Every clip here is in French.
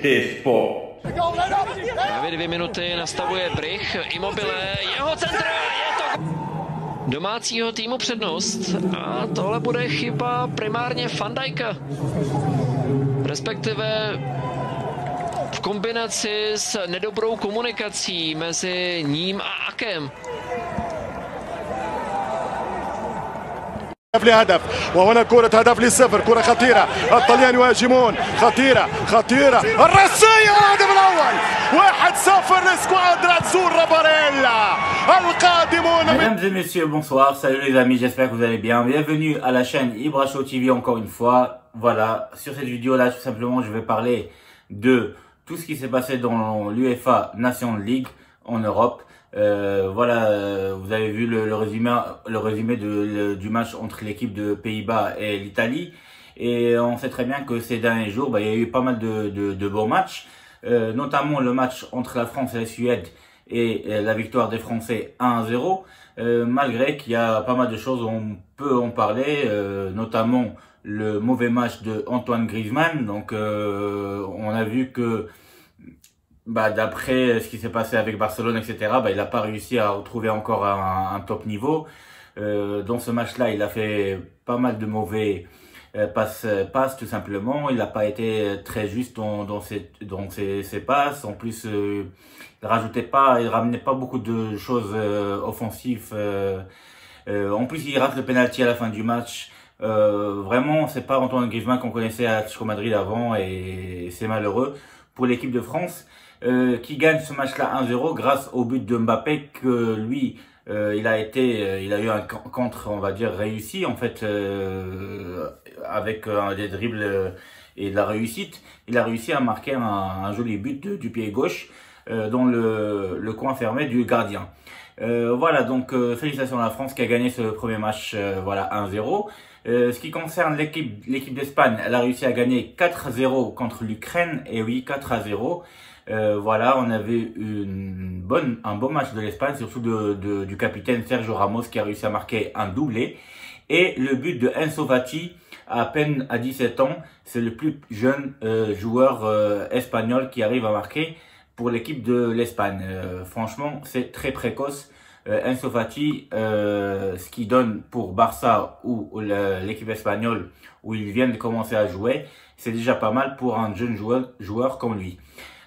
GT Sport. Právě 2 minuty nastavuje Brych, Immobile, jeho centr, je to domácího týmu přednost a tohle bude chyba primárně Van Dijka. Respektive v kombinaci s nedobrou komunikací mezi ním a Akem. لهدف وهنا كرة هدف للصفر، كرة خطيرة، الطليان يهاجمون، خطيرة الرأسية والهدف الأول 1-0 لسكوادرا Azzurra Barella القادمون. Mesdames et messieurs, bonsoir, salut les amis, j'espère que vous allez bien. Bienvenue à la chaîne Ibra Show TV encore une fois. Voilà, sur cette vidéo là, tout simplement, je vais parler de tout ce qui s'est passé dans l'UEFA Nations League en Europe. Voilà, vous avez vu le résumé du match entre l'équipe de Pays-Bas et l'Italie. Et on sait très bien que ces derniers jours, il y a eu pas mal de bons matchs, notamment le match entre la France et la Suède et la victoire des Français 1-0. Malgré qu'il y a pas mal de choses, on peut en parler, notamment le mauvais match de Antoine Griezmann. Donc, on a vu que d'après ce qui s'est passé avec Barcelone, etc., il n'a pas réussi à retrouver encore un top niveau. Dans ce match-là, il a fait pas mal de mauvais passes tout simplement. Il n'a pas été très juste dans ses passes. En plus, il ramenait pas beaucoup de choses offensives. En plus, il rate le penalty à la fin du match. Vraiment, c'est pas Antoine Griezmann qu'on connaissait à Atlético Madrid avant et c'est malheureux pour l'équipe de France. Qui gagne ce match-là 1-0 grâce au but de Mbappé que lui, il a eu un contre, on va dire, réussi en fait, avec des dribbles et de la réussite. Il a réussi à marquer un joli but du pied gauche dans le coin fermé du gardien. Voilà, donc félicitations à la France qui a gagné ce premier match, voilà, 1-0. Ce qui concerne l'équipe d'Espagne, elle a réussi à gagner 4-0 contre l'Ukraine, et oui, 4-0. Voilà, on avait un bon match de l'Espagne, surtout du capitaine Sergio Ramos qui a réussi à marquer un doublé. Et le but de Ansu Fati, à peine à 17 ans, c'est le plus jeune joueur espagnol qui arrive à marquer pour l'équipe de l'Espagne. Franchement, c'est très précoce. Ansu Fati, ce qu'il donne pour Barça ou l'équipe espagnole où ils viennent de commencer à jouer, c'est déjà pas mal pour un jeune joueur comme lui.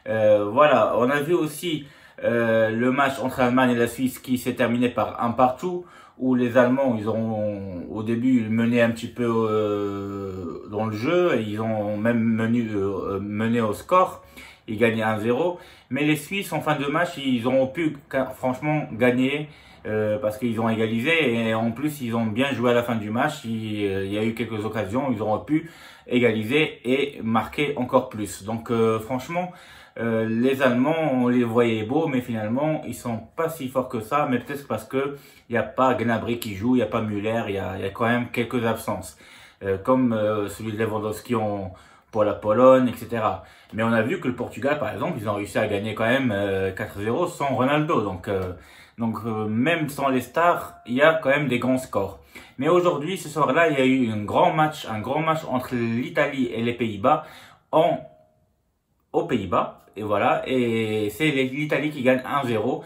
Voilà, on a vu aussi le match entre l'Allemagne et la Suisse qui s'est terminé par un partout, où les Allemands, au début, ils menaient un petit peu dans le jeu, et ils ont même mené au score. Ils gagnaient 1-0. Mais les Suisses, en fin de match, ils ont pu franchement gagner parce qu'ils ont égalisé. Et en plus, ils ont bien joué à la fin du match. Il y a eu quelques occasions, ils auraient pu égaliser et marquer encore plus. Donc franchement, les Allemands, on les voyait beaux, mais finalement, ils sont pas si forts que ça. Mais peut-être parce que il n'y a pas Gnabry qui joue, il n'y a pas Müller, il y a quand même quelques absences. Comme celui de Lewandowski pour la Pologne, etc. Mais on a vu que le Portugal, par exemple, ils ont réussi à gagner quand même 4-0 sans Ronaldo. Donc même sans les stars, il y a quand même des grands scores. Mais aujourd'hui, ce soir-là, il y a eu un grand match entre l'Italie et les Pays-Bas aux Pays-Bas. Et voilà, et c'est l'Italie qui gagne 1-0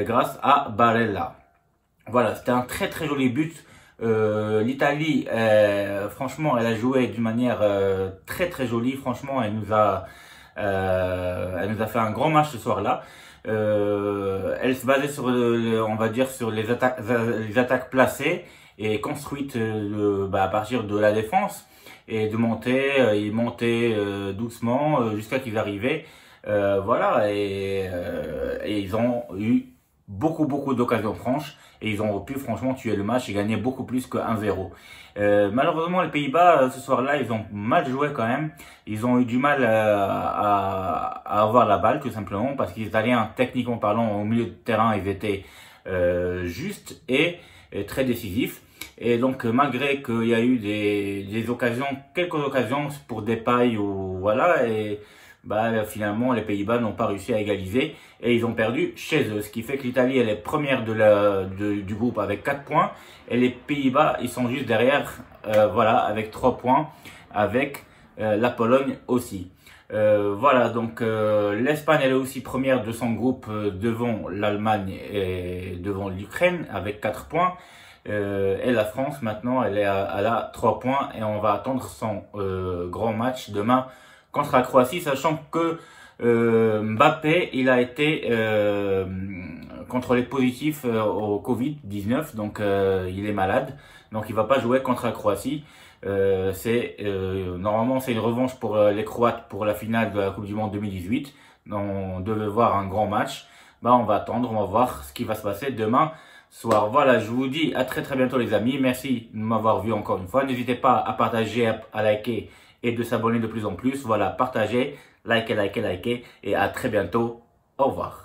grâce à Barella. Voilà, c'était un très très joli but. L'Italie, franchement, elle a joué d'une manière très très jolie. Franchement, elle nous a fait un grand match ce soir-là. Elle se basait sur, on va dire, sur les attaques placées et construites à partir de la défense et de monter, ils montaient doucement jusqu'à qu'ils arrivaient. Voilà, et ils ont eu beaucoup d'occasions franches et ils ont pu franchement tuer le match et gagner beaucoup plus que 1-0. Malheureusement, les Pays-Bas, ce soir-là, ils ont mal joué quand même. Ils ont eu du mal à avoir la balle, tout simplement, parce qu'ils étaient allés, techniquement parlant, au milieu de terrain, ils étaient justes et très décisifs. Et donc, malgré qu'il y a eu quelques occasions pour Depay ou voilà, et finalement, les Pays-Bas n'ont pas réussi à égaliser et ils ont perdu chez eux. Ce qui fait que l'Italie, elle est première du groupe avec 4 points et les Pays-Bas, ils sont juste derrière, voilà, avec 3 points, avec la Pologne aussi. Voilà, donc l'Espagne elle est aussi première de son groupe devant l'Allemagne et devant l'Ukraine avec 4 points. Et la France maintenant elle a 3 points et on va attendre son grand match demain contre la Croatie, sachant que Mbappé il a été contrôlé positif au Covid-19, donc il est malade, donc il va pas jouer contre la Croatie. Normalement c'est une revanche pour les Croates pour la finale de la Coupe du Monde 2018. On devait voir un grand match. On va attendre, on va voir ce qui va se passer demain soir. Voilà, je vous dis à très bientôt les amis. Merci de m'avoir vu encore une fois. N'hésitez pas à partager, à liker et de s'abonner de plus en plus. Voilà, partagez, likez et à très bientôt. Au revoir.